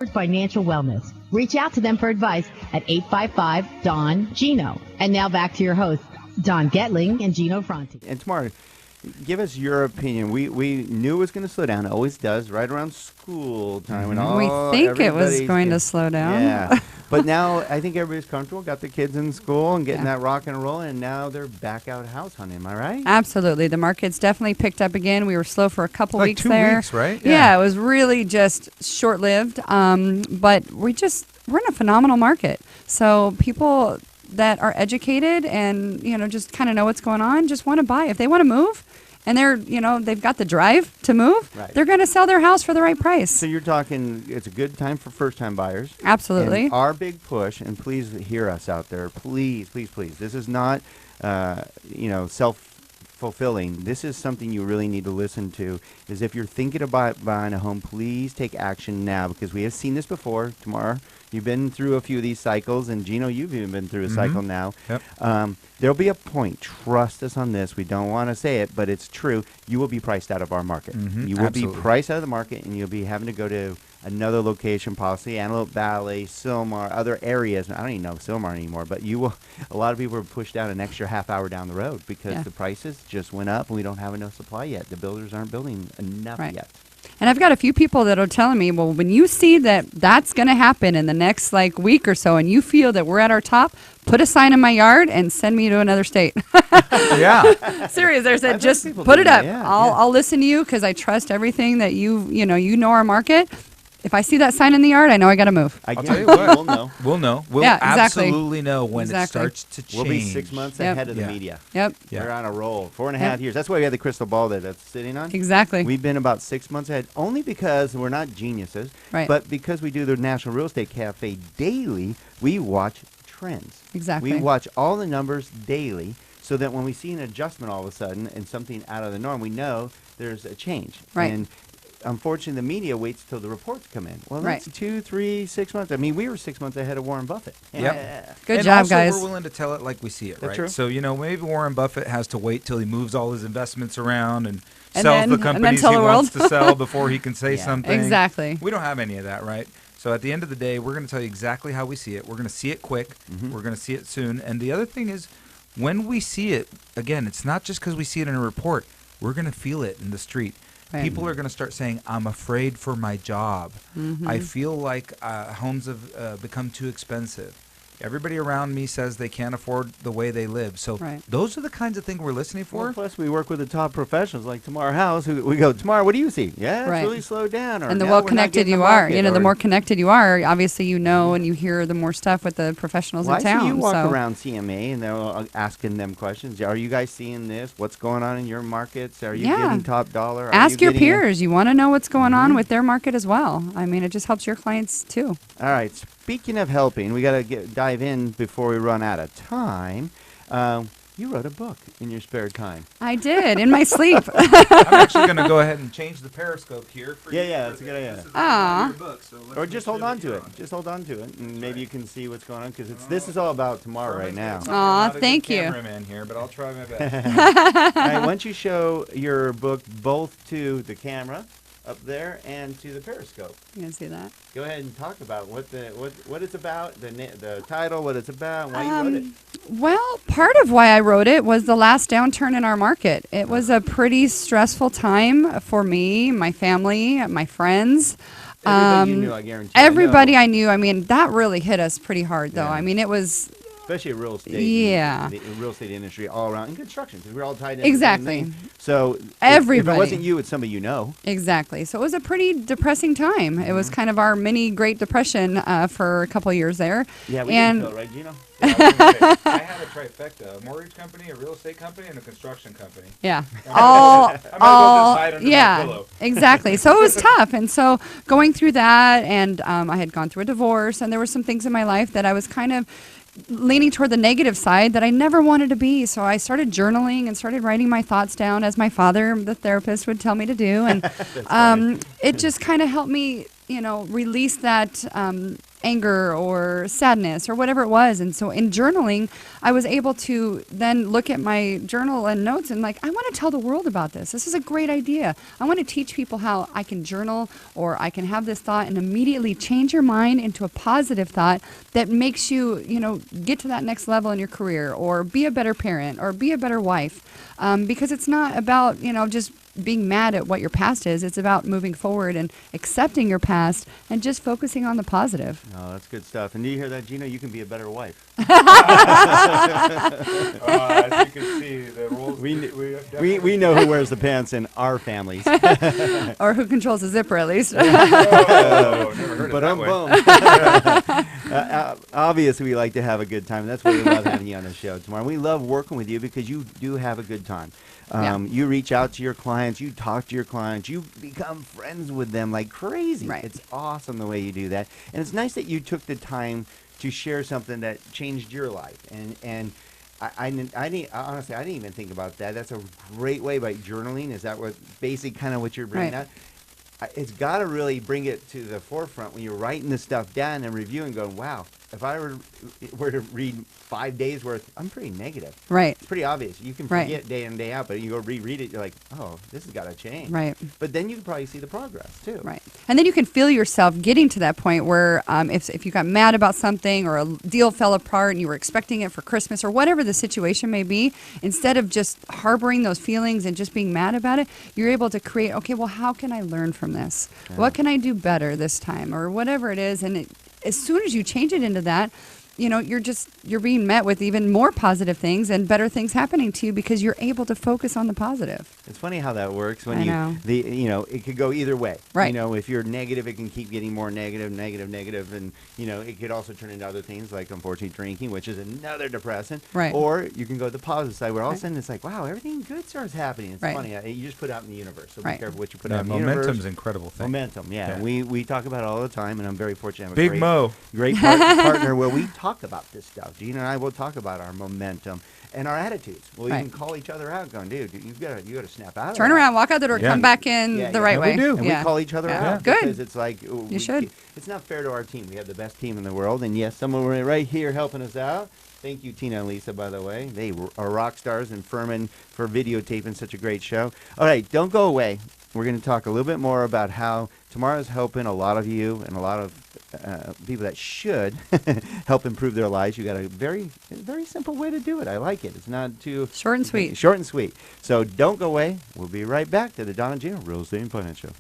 Financial Wellness. Reach out to them for advice at 855-DON-GINO. And now back to your hosts, Don Getling and Gino Franti. And Tamar, give us your opinion. We knew it was going to slow down. It always does, right around school time. When we think it was going to slow down. Yeah. But now I think everybody's comfortable, got their kids in school and getting that rock and roll, and now they're back out house hunting. Am I right? Absolutely. The market's definitely picked up again. We were slow for a couple weeks there. 2 weeks, right? Yeah, it was really just short-lived. But we're in a phenomenal market. So people that are educated and, just kind of know what's going on, just want to buy. If they want to move and they've got the drive to move, they're going to sell their house for the right price. So you're talking, it's a good time for first-time buyers. Absolutely. And our big push, and please hear us out there, please, please, please. This is not, self-fulfilling. This is something you really need to listen to, is if you're thinking about buying a home, please take action now, because we have seen this before. Tamar, you've been through a few of these cycles, and Gino, you've even been through a cycle now. Yep. There'll be a point. Trust us on this. We don't want to say it, but it's true. You will be priced out of our market. You will be priced out of the market, and you'll be having to go to another location, possibly Antelope Valley, Sylmar, other areas. I don't even know Sylmar anymore, but you will. A lot of people are pushed out an extra half hour down the road because the prices just went up, and we don't have enough supply yet. The builders aren't building enough yet. And I've got a few people that are telling me, well, when you see that that's going to happen in the next week or so, and you feel that we're at our top, put a sign in my yard and send me to another state. Yeah. Serious. I said, just put it up. I'll listen to you because I trust everything that you know our market. If I see that sign in the yard, I know I got to move. I'll tell you what. We'll know. We'll know. We'll absolutely know when it starts to change. We'll be 6 months ahead of the media. Yep. We're on a roll. 4.5 years. That's why we have the crystal ball that's sitting on. Exactly. We've been about 6 months ahead, only because we're not geniuses, but because we do the National Real Estate Cafe daily, we watch trends. Exactly. We watch all the numbers daily, so that when we see an adjustment all of a sudden and something out of the norm, we know there's a change. Right. And unfortunately, the media waits till the reports come in. Well, that's 2, 3, 6 months. I mean, we were 6 months ahead of Warren Buffett. Yep. Good job, guys. We're willing to tell it like we see it, That's right? true. So, maybe Warren Buffett has to wait till he moves all his investments around and sells the companies he wants to sell before he can say something. Exactly. We don't have any of that, right? So at the end of the day, we're going to tell you exactly how we see it. We're going to see it quick. We're going to see it soon. And the other thing is, when we see it, again, it's not just because we see it in a report. We're going to feel it in the street. Right. People are going to start saying, I'm afraid for my job. I feel like homes have become too expensive. Everybody around me says they can't afford the way they live. So those are the kinds of things we're listening for. Well, plus, we work with the top professionals like Tamar House. We go, Tamar, what do you see? Yeah, it's really slowed down. Or and the well-connected you are. The more connected you are, obviously and you hear the more stuff with the professionals in town. I see you walk around CMA and they're asking them questions. Are you guys seeing this? What's going on in your markets? Are you getting top dollar? Ask your peers. You want to know what's going on with their market as well. I mean, it just helps your clients too. All right. Speaking of helping, we got to dive in before we run out of time. You wrote a book in your spare time. I did, in my sleep. I'm actually going to go ahead and change the Periscope here for you. Yeah, that's a good idea. Or just hold on to it. Just hold on to it, and maybe you can see what's going on, because this is all about Tamar right now. Aw, thank you. I'm not a good cameraman here, but I'll try my best. All right, why don't you show your book both to the camera up there and to the Periscope. You can see that. Go ahead and talk about what it's about, the title, what it's about, and why you wrote it. Well, part of why I wrote it was the last downturn in our market. It was a pretty stressful time for me, my family, my friends. Everybody you knew, I guarantee. Everybody I knew. I mean, that really hit us pretty hard, though. I mean, it was... Especially real estate. Yeah. The real estate industry all around. And construction, because we're all tied in. Exactly. So everybody. If it wasn't you, it's somebody you know. Exactly. So it was a pretty depressing time. It was kind of our mini Great Depression for a couple of years there. Yeah, we didn't feel it, right, Gino? I had a trifecta, a mortgage company, a real estate company, and a construction company. Yeah. Exactly. So it was tough. And so going through that, and I had gone through a divorce, and there were some things in my life that I was kind of leaning toward the negative side that I never wanted to be. So I started journaling and started writing my thoughts down, as my father, the therapist, would tell me to do. And it just kind of helped me, release that anger or sadness or whatever it was. And so in journaling, I was able to then look at my journal and notes and like, I want to tell the world about this. This is a great idea. I want to teach people how I can journal, or I can have this thought and immediately change your mind into a positive thought that makes you, get to that next level in your career, or be a better parent, or be a better wife. Because it's not about, just being mad at what your past is. It's about moving forward and accepting your past and just focusing on the positive. Oh, that's good stuff. And do you hear that, Gino? You can be a better wife. As you can see, the rules. We know who wears the pants in our families. Or who controls the zipper, at least. Oh, never heard But it that way. obviously, we like to have a good time. That's why we love having you on the show, Tamar. We love working with you because you do have a good time. You reach out to your clients, you talk to your clients, you become friends with them like crazy. Right. It's awesome the way you do that. And it's nice that you took the time to share something that changed your life. And honestly, I didn't even think about that. That's a great way by journaling. Is that what basically kind of what you're bringing out? It's got to really bring it to the forefront when you're writing this stuff down and reviewing, going, wow, if I were to read 5 days worth, I'm pretty negative. Right. It's pretty obvious. You can forget day in, day out, but you go reread it, you're like, oh, this has got to change. Right. But then you can probably see the progress, too. Right. And then you can feel yourself getting to that point where if you got mad about something, or a deal fell apart and you were expecting it for Christmas, or whatever the situation may be, instead of just harboring those feelings and just being mad about it, you're able to create, okay, well, how can I learn from this? Yeah. What can I do better this time? Or whatever it is. And as soon as you change it into that, you're being met with even more positive things and better things happening to you because you're able to focus on the positive. It's funny how that works when it could go either way. Right. If you're negative, it can keep getting more negative, and it could also turn into other things like unfortunately drinking, which is another depressant. Right. Or you can go to the positive side where all of a sudden it's like, wow, everything good starts happening. It's funny. You just put out in the universe. So be careful what you put out in the universe. Momentum's an incredible thing. Momentum, yeah. We talk about it all the time, and I'm very fortunate to have Big great partner where we talk about this stuff. Gina and I will talk about our momentum and our attitudes. We'll even call each other out, going, dude, you got to snap out. Turn around, walk out the door, come back in the right way. We do. And we call each other out. Good. Because it's like you should. It's not fair to our team. We have the best team in the world, and yes, someone right here helping us out. Thank you, Tina and Lisa, by the way. They are rock stars, and Furman for videotaping such a great show. All right, don't go away. We're going to talk a little bit more about how Tamar is helping a lot of you and a lot of people that should help improve their lives. You got a very simple way to do it. I like it. It's not too short and sweet. Short and sweet. So don't go away. We'll be right back to the Don and Gino Real Estate and Finance Show.